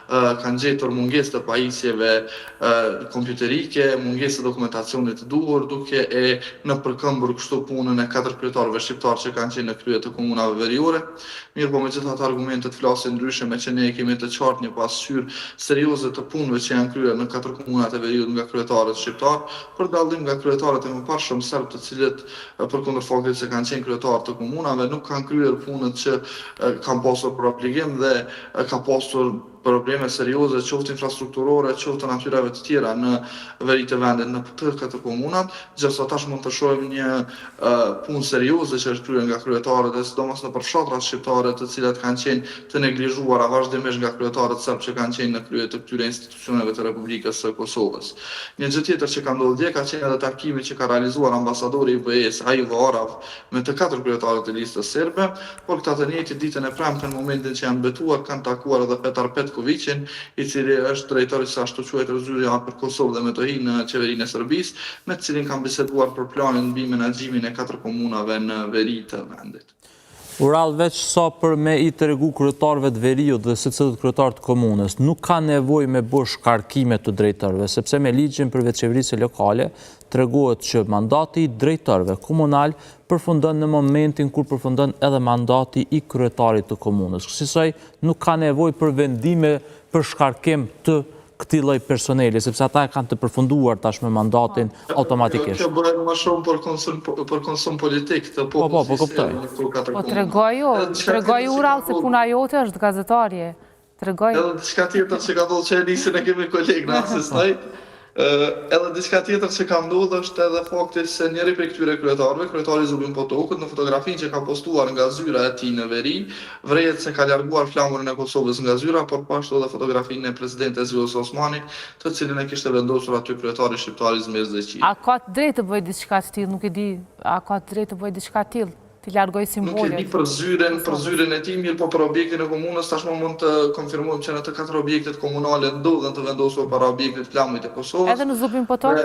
kanë gjetur mungesë të pajisjeve kompjuterike, mungesë të dokumentacionit të duhur, duke e në përkëmbur kështu punën e 4 kryetarëve shqiptar që kanë qenë në krye të komunave veriore. Mirë, po me gjithat argumentet flasin ndryshe, me që ne kemi të qartë një pasqyrë serioze të punëve që janë kryer në 4 komunat e veriut nga kryetarët shqiptar, për dallim nga kryetarët e mëparshëm serb, të cilët përkundër faktit se kanë qenë kryetarë të komunave, nuk kanë kryer punët që kanë pasur për obligim dhe ka pasur probleme serioze, qoftë infrastrukturore, qoftë të natyrave të tjera në veri të vendit në të këtë komunat, gjithashtu tash mund të shohim një punë serioze që është kryer nga kryetarët dhe sidomos në fshatrat shqiptare, të cilat kanë qenë të neglizhuara vazhdimisht nga kryetarët serb që kanë qenë në krye të këtyre institucioneve të Republikës së Kosovës. Një gjë tjetër që ka ndodhur dje ka qenë edhe takimi që ka realizuar ambasadori i BE-s Ivo Orav me të 4 kryetarët e listës serbe, por këta të njëjtit ditën e premte në momentin që janë betuar kanë takuar edhe Petar Petkovicin, i cili është drejtori sa ashtu quhet zyrja për Kosovë dhe Metohi në qeverinë e Serbisë, me të cilin kanë biseduar për planin mbi menaxhimin e 4 komunave në veri të vendit. Ural, veç sa për me i të regu kryetarëve të veriut dhe secilët kryetar të komunës, nuk ka nevojë me bërë shkarkime të drejtorëve, sepse me ligjin për veçevërisë lokale tregohet që mandati i drejtorëve komunal përfundon në momentin kur përfundon edhe mandati i kryetarit të komunës. Kësaj nuk ka nevojë për vendime për shkarkim të këtij lloj personeli, sepse ata e kanë të përfunduar tash me mandatin automatikisht. Kjo bëhet më shumë për konsum politik të popullit. Po, kuptoj. Po tregoj Ural se puna jote është gazetarje. Tregoj. Edhe diçka tjetër që ka ndodhur që nisin e kemi kolegë në asistaj. Edhe diçka tjetër që ka ndodhur është edhe fakti se njëri prej këtyre kryetarëve, kryetari Zubin Potokut, në fotografinë që ka postuar nga zyra e tij në veri, vrejet se ka larguar flamurin e Kosovës nga zyra, por po ashtu edhe fotografinë e presidentes Vjosa Osmani, të cilin e kishte vendosur aty kryetari shqiptar Izmir Zeqi. A ka të drejtë të bëjë diçka të tillë, nuk e di, a ka të drejtë të bëjë diçka të tillë? Ti largoj simbolet. Nuk e di për zyren e tij, mirë, po për objektin e komunës tashmë mund të konfirmojmë që në të 4 objektet komunale ndodhen të vendosur para objektit flamit të Kosovës. Edhe në Zubin Potok?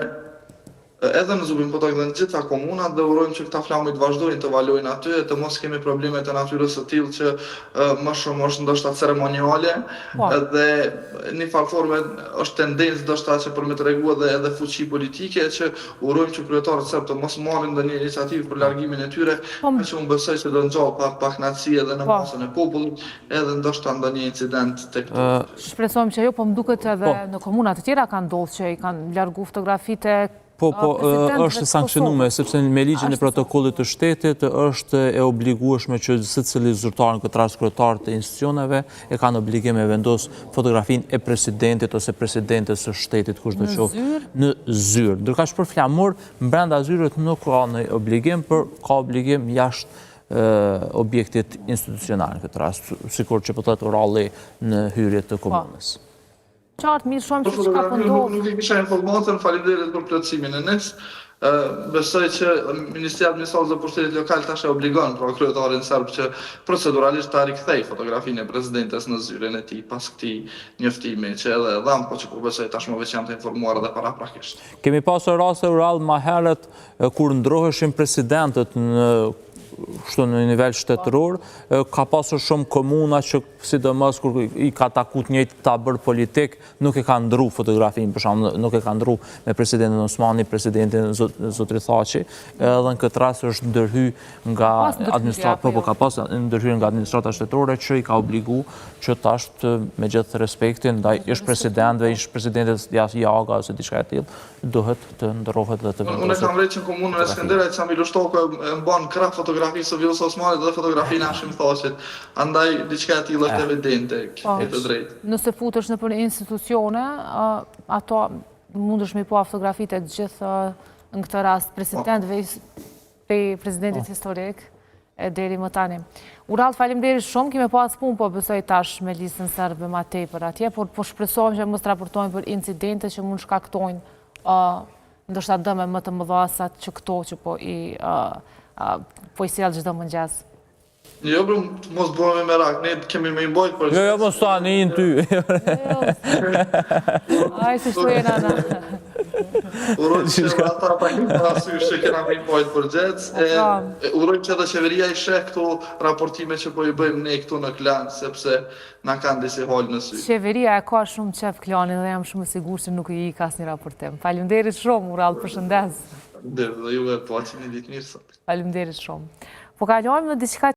Edhe në Zubin Potok dhe në gjitha komunat, dhe urojmë që këta flamit vazhdojnë të valojnë aty e të mos kemi probleme të natyrës së tillë që më shumë është ndoshta ceremoniale dhe në farë forme është tendencë ndoshta që për me tregu edhe fuqi politike, që urojmë që kryetarët serb të mos marrin ndonjë iniciativë për largimin e tyre, që unë besoj se do ngjall pak knatësi edhe në masën e popullit, edhe ndoshta ndonjë incident tek to. Shpresojmë që jo, po më duket edhe në komuna të tjera kanë ndodhur që i kanë largu fotografitë. Po, është sankcionuar, sepse me ligjin e protokollit të shtetit është e obligueshme që secili zyrtar, në këtë rast kryetar të institucioneve, e kanë obligim e vendos fotografinë e presidentit ose presidentes së shtetit, kushdo qoftë, në zyrë. Ndërkaq për flamur, brenda zyrët nuk ka në obligim, por ka obligim jashtë objektit institucional në këtë rast, sikur që po thotë Uralli në hyrje të komunës. Qartë, mirë shumë që ka pëndohë. Nuk i kisha informatën, faleminderit për plotësimin e nes. Besoj që Ministria e Administratës dhe Pushtetit Lokal tash e obligon kryetarin serb që proceduralisht ta rikthej fotografinë e presidentes në zyren e tij pas këtij njoftimi, që edhe dham, po që po besoj tashmë veç janë të informuar edhe paraprakisht. Kemi pasur raste Ural më herët kur ndroheshin presidentët në nivel shtetëror, ka pasur shumë komuna që sidomos kur i ka takut njëjtë tabër politik, nuk e ka ndru fotografinë, për shembull, nuk e ka ndru me presidentin Osmani, presidentin Zotri Thaçi, edhe në këtë rast është ndërhyr nga administrata shtetërore që i ka obligu që tash me gjithë respektin ndaj ish presidentëve, ish presidentit Jaga ose diçka e tillë, duhet të ndrohet dhe të vendoset. Unë kam rënë që në komunën e Skënderit Sami Lushtoko e mban krah fotografisë së Vjosës Osmanit dhe fotografinë Hashim Thaçit. Andaj diçka e tillë është evidente, e të drejtë. Nëse futesh në për institucione, ato mundesh me pa fotografitë të gjithë në këtë rast presidentëve presidentit historik deri më tani. Ural, faleminderit shumë, kemi pas punë, po besoj tash me listën serbe më tepër atje, por po shpresojmë që mos raportojnë për incidente që mund shkaktojnë ndoshta dëme më të mëdha sa që këto që po i sjell çdo mëngjes. Jo, bro, mos bëhe me merak, ne kemi me imbojt për... Jo, mos ta, në inë ty. Aj, se shtu e nana. Uroj që ata pa një parasysh që kena me imbojt për gjec, uroj që edhe qeveria i sheh këto raportime që po i bëjmë ne këtu në klan, sepse na kanë disi halë në sy. Qeveria e ka shumë qef klanin dhe jam shumë sigur që nuk i kas një raportim. Faleminderit shumë, Ural, përshëndes. Dhe juve po aqin një ditë mirë sot. Faleminderit shumë. Po kalojmë në diçka